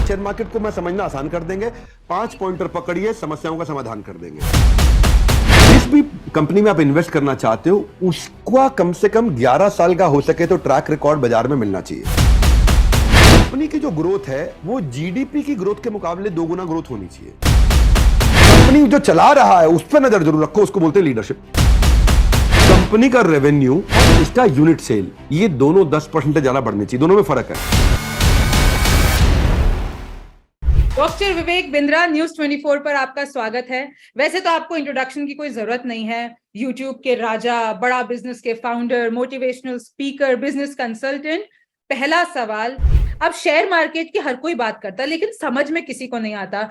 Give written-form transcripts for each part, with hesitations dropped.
Share market को मैं समझना आसान कर देंगे। 5 पॉइंटर पकड़िए, समस्याओं का समाधान कर देंगे। जिस भी कंपनी में आप इन्वेस्ट करना चाहते हो उसका कम से कम 11 साल का हो सके तो ट्रैक रिकॉर्ड बाजार में मिलना चाहिए। कंपनी की जो ग्रोथ है वो जीडीपी की ग्रोथ के मुकाबले 2 गुना ग्रोथ होनी चाहिए। कंपनी जो चला रहा है उस पर नजर जरूर रखो, उसको बोलते हैं लीडरशिप। कंपनी का रेवेन्यू, इसका यूनिट सेल, ये दोनों 10% ज्यादा बढ़नी चाहिए। दोनों में फर्क है। डॉक्टर विवेक बिंद्रा, न्यूज 24 पर आपका स्वागत है। वैसे तो आपको इंट्रोडक्शन की कोई जरूरत नहीं है। यूट्यूब के राजा, बड़ा बिजनेस के founder, motivational speaker, business consultant. पहला सवाल, अब शेयर मार्केट की हर कोई बात करता है लेकिन समझ में किसी को नहीं आता।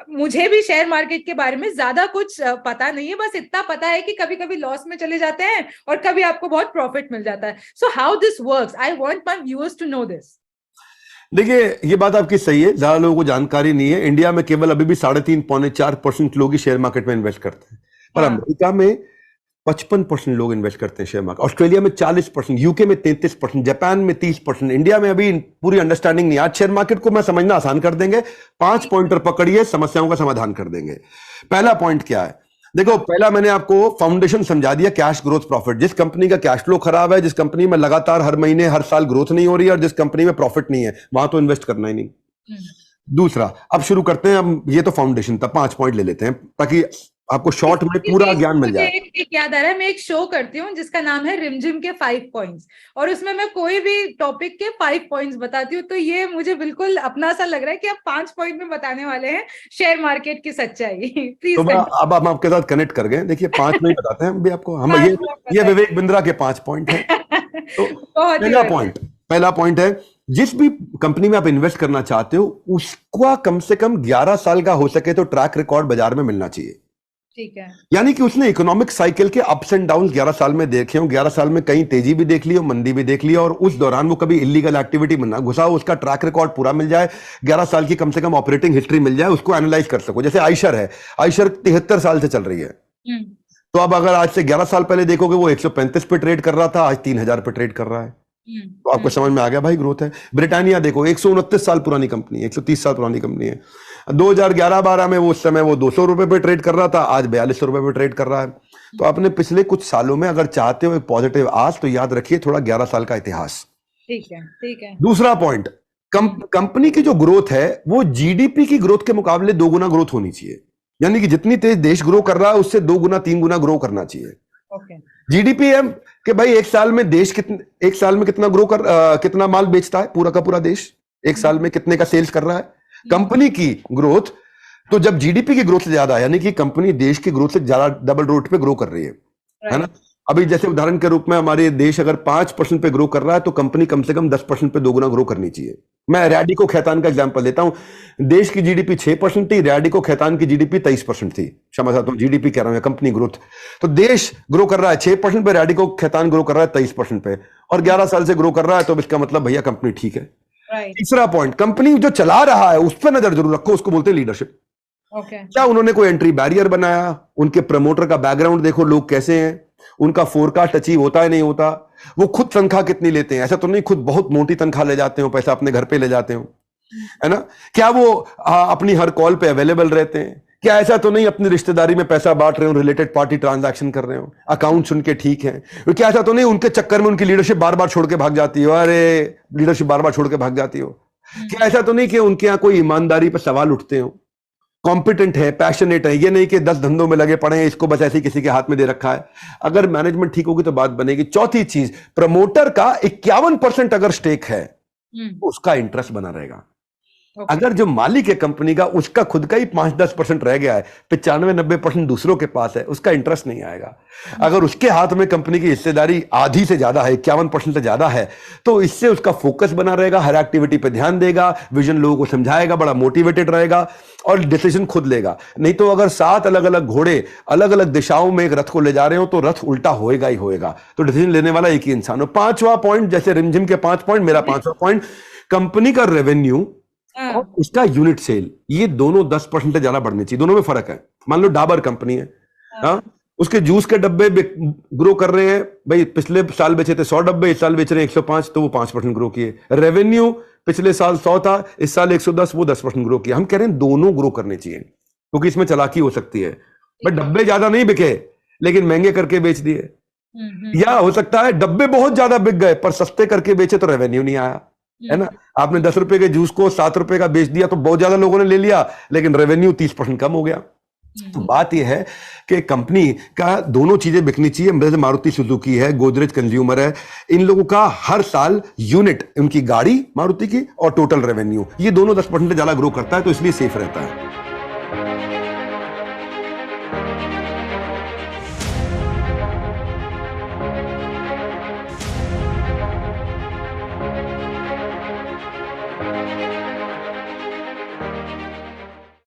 मुझे भी शेयर मार्केट के बारे में ज्यादा कुछ पता नहीं है, बस इतना पता है कि कभी कभी लॉस में चले जाते हैं और कभी आपको बहुत प्रॉफिट मिल जाता है। So how this works, I want my viewers to know this. देखिए, ये बात आपकी सही है, ज्यादा लोगों को जानकारी नहीं है। इंडिया में केवल अभी भी 3.5 पौने 4% लोग ही शेयर मार्केट में इन्वेस्ट करते हैं, पर अमेरिका में 55% लोग इन्वेस्ट करते हैं शेयर मार्केट, ऑस्ट्रेलिया में 40%, यूके में 33%, जापान में 30%। इंडिया में अभी पूरी अंडरस्टैंडिंग नहीं। आज शेयर मार्केट को मैं समझना आसान कर देंगे। 5 पॉइंटर पकड़िए, समस्याओं का समाधान कर देंगे। पहला पॉइंट क्या है? देखो, पहला मैंने आपको फाउंडेशन समझा दिया, कैश ग्रोथ प्रॉफिट। जिस कंपनी का कैश फ्लो खराब है, जिस कंपनी में लगातार हर महीने हर साल ग्रोथ नहीं हो रही है और जिस कंपनी में प्रॉफिट नहीं है, वहां तो इन्वेस्ट करना ही नहीं। दूसरा, अब शुरू करते हैं। हम ये तो फाउंडेशन था, 5 पॉइंट ले लेते हैं ताकि आपको शॉर्ट में पूरा ज्ञान मिल जाए। एक याद आ रहा है, मैं एक शो करती हूँ जिसका नाम है रिमझिम के 5 पॉइंट्स, और उसमें मैं कोई भी टॉपिक के 5 पॉइंट्स बताती हूँ। तो ये मुझे बिल्कुल अपना सा लग रहा है कि आप 5 पॉइंट में बताने वाले हैं शेयर मार्केट की सच्चाई। प्लीज। तो अब हम आपके साथ कनेक्ट कर गए। देखिए, 5 में ही बताते हैं अभी आपको। हम ये विवेक बिंद्रा के 5 पॉइंट हैं। तो पहला पॉइंट है, जिस भी कंपनी में आप इन्वेस्ट करना चाहते हो उसका कम से कम 11 साल का हो सके तो ट्रैक रिकॉर्ड बाजार में मिलना चाहिए। ठीक है। यानी कि उसने इकोनॉमिक साइकिल के अप्स एंड डाउन 11 साल में देखे हो। 11 साल में कहीं तेजी भी देख ली हो, मंदी भी देख ली, और उस दौरान वो कभी इलीगल एक्टिविटी में ना घुसा हो, उसका ट्रैक रिकॉर्ड पूरा मिल जाए। 11 साल की कम से कम ऑपरेटिंग हिस्ट्री मिल जाए, उसको एनालाइज कर सको। जैसे आयशर है, आयशर 73 साल से चल रही है। तो अब अगर आज से 11 साल पहले देखोगे, वो 135 पे ट्रेड कर रहा था, आज 3000 पे ट्रेड कर रहा है। तो आपको समझ में आ गया भाई, ग्रोथ है। ब्रिटानिया देखो, 129 साल पुरानी कंपनी है, 130 साल पुरानी कंपनी है। 2011-12 में वो उस समय वो 200 रुपए पे ट्रेड कर रहा था, आज 4200 रुपए पे ट्रेड कर रहा है। तो आपने पिछले कुछ सालों में अगर चाहते हो एक पॉजिटिव आज, तो याद रखिए थोड़ा 11 साल का इतिहास। ठीक है, ठीक है। दूसरा पॉइंट, कंपनी की जो ग्रोथ है वो जीडीपी की ग्रोथ के मुकाबले 2 गुना ग्रोथ होनी चाहिए। यानी कि जितनी तेज देश ग्रो कर रहा है उससे 2 गुना 3 गुना ग्रो करना चाहिए। जीडीपी है कि भाई एक साल में देश एक साल में कितना ग्रो कर कितना माल बेचता है पूरा का पूरा देश, एक साल में कितने का सेल्स कर रहा है। कंपनी की ग्रोथ तो जब जीडीपी की ग्रोथ से ज्यादा, यानी कि कंपनी देश की ग्रोथ से ज्यादा डबल रेट पे ग्रो कर रही है ना। अभी जैसे उदाहरण के रूप में हमारे देश अगर 5% पे ग्रो कर रहा है तो कंपनी कम से कम 10% पे 2 गुना ग्रो करनी चाहिए। मैं रैडिको खैतान का एग्जांपल देता हूं। देश की जीडीपी 6% थी, रैडिको खैतान की जीडीपी 23% थी। क्षमा चाहता हूं, जीडीपी कह रहा हूं, कंपनी ग्रोथ। तो देश ग्रो कर रहा है 6% पे, रैडिको खैतान ग्रो कर रहा है 23% पे, और 11 साल से ग्रो कर रहा है, तो इसका मतलब भैया कंपनी ठीक है। तीसरा पॉइंट, कंपनी जो चला रहा है उस पर नजर जरूर रखो, उसको बोलते हैं लीडरशिप। क्या उन्होंने कोई एंट्री बैरियर बनाया? उनके प्रमोटर का बैकग्राउंड देखो, लोग कैसे हैं, उनका फोरकास्ट अचीव होता है नहीं होता, वो खुद तनख्वाह कितनी लेते हैं। ऐसा तो नहीं खुद बहुत मोटी तनख्वाह ले जाते हो, पैसा अपने घर पे ले जाते हो, है ना। क्या वो अपनी हर कॉल पे अवेलेबल रहते हैं? क्या ऐसा तो नहीं अपनी रिश्तेदारी में पैसा बांट रहे हो, रिलेटेड पार्टी ट्रांजैक्शन कर रहे हो, अकाउंट्स उनके ठीक हैं? क्या ऐसा तो नहीं उनके चक्कर में उनकी लीडरशिप बार बार छोड़ के भाग जाती हो? अरे लीडरशिप बार बार छोड़ के भाग जाती हो। क्या ऐसा तो नहीं कि उनके यहाँ कोई ईमानदारी पर सवाल उठते हो, कॉम्पिटेंट है, पैशनेट है, ये नहीं कि 10 धंधों में लगे पड़े हैं, इसको बस ऐसे किसी के हाथ में दे रखा है। अगर मैनेजमेंट ठीक होगी तो बात बनेगी। चौथी चीज, प्रमोटर का 51% अगर स्टेक है उसका इंटरेस्ट बना रहेगा। अगर जो मालिक है कंपनी का, उसका खुद का ही 5-10% रह गया है, 95-90% दूसरों के पास है, उसका इंटरेस्ट नहीं आएगा। अगर उसके हाथ में कंपनी की हिस्सेदारी आधी से ज्यादा है, 51% से ज्यादा है, तो इससे उसका फोकस बना रहेगा, हर एक्टिविटी पे ध्यान देगा, विजन लोगों को समझाएगा, बड़ा मोटिवेटेड रहेगा और डिसीजन खुद लेगा। नहीं तो अगर 7 अलग अलग घोड़े अलग अलग दिशाओं में एक रथ को ले जा रहे हो तो रथ उल्टा होएगा ही होएगा। तो डिसीजन लेने वाला एक ही इंसान हो। 5वां पॉइंट, जैसे रिमझिम के 5 पॉइंट, मेरा 5वां पॉइंट, कंपनी का रेवेन्यू और उसका यूनिट सेल, ये दोनों 10% ज्यादा बढ़नी चाहिए। दोनों में फर्क है। मान लो डाबर कंपनी है, उसके जूस के डब्बे ग्रो कर रहे हैं भाई, पिछले साल बेचे थे 100 डब्बे, इस साल बेच रहे हैं 105, तो वो 5% ग्रो किए। रेवेन्यू पिछले साल 100 था, इस साल 110, वो 10% ग्रो किया। हम कह रहे हैं दोनों ग्रो करने चाहिए, क्योंकि इसमें चालाकी हो सकती है। बट डब्बे ज्यादा नहीं बिके, लेकिन महंगे करके बेच दिए, या हो सकता है डब्बे बहुत ज्यादा बिक गए पर सस्ते करके बेचे तो रेवेन्यू नहीं आया, है ना। आपने 10 रुपए के जूस को 7 रुपए का बेच दिया तो बहुत ज्यादा लोगों ने ले लिया, लेकिन रेवेन्यू 30% कम हो गया। तो बात यह है कि कंपनी का दोनों चीजें बिकनी चाहिए। जैसे मारुति सुजुकी है, गोदरेज कंज्यूमर है, इन लोगों का हर साल यूनिट, उनकी गाड़ी मारुति की और टोटल रेवेन्यू, ये दोनों 10% ज्यादा ग्रो करता है, तो इसलिए सेफ रहता है।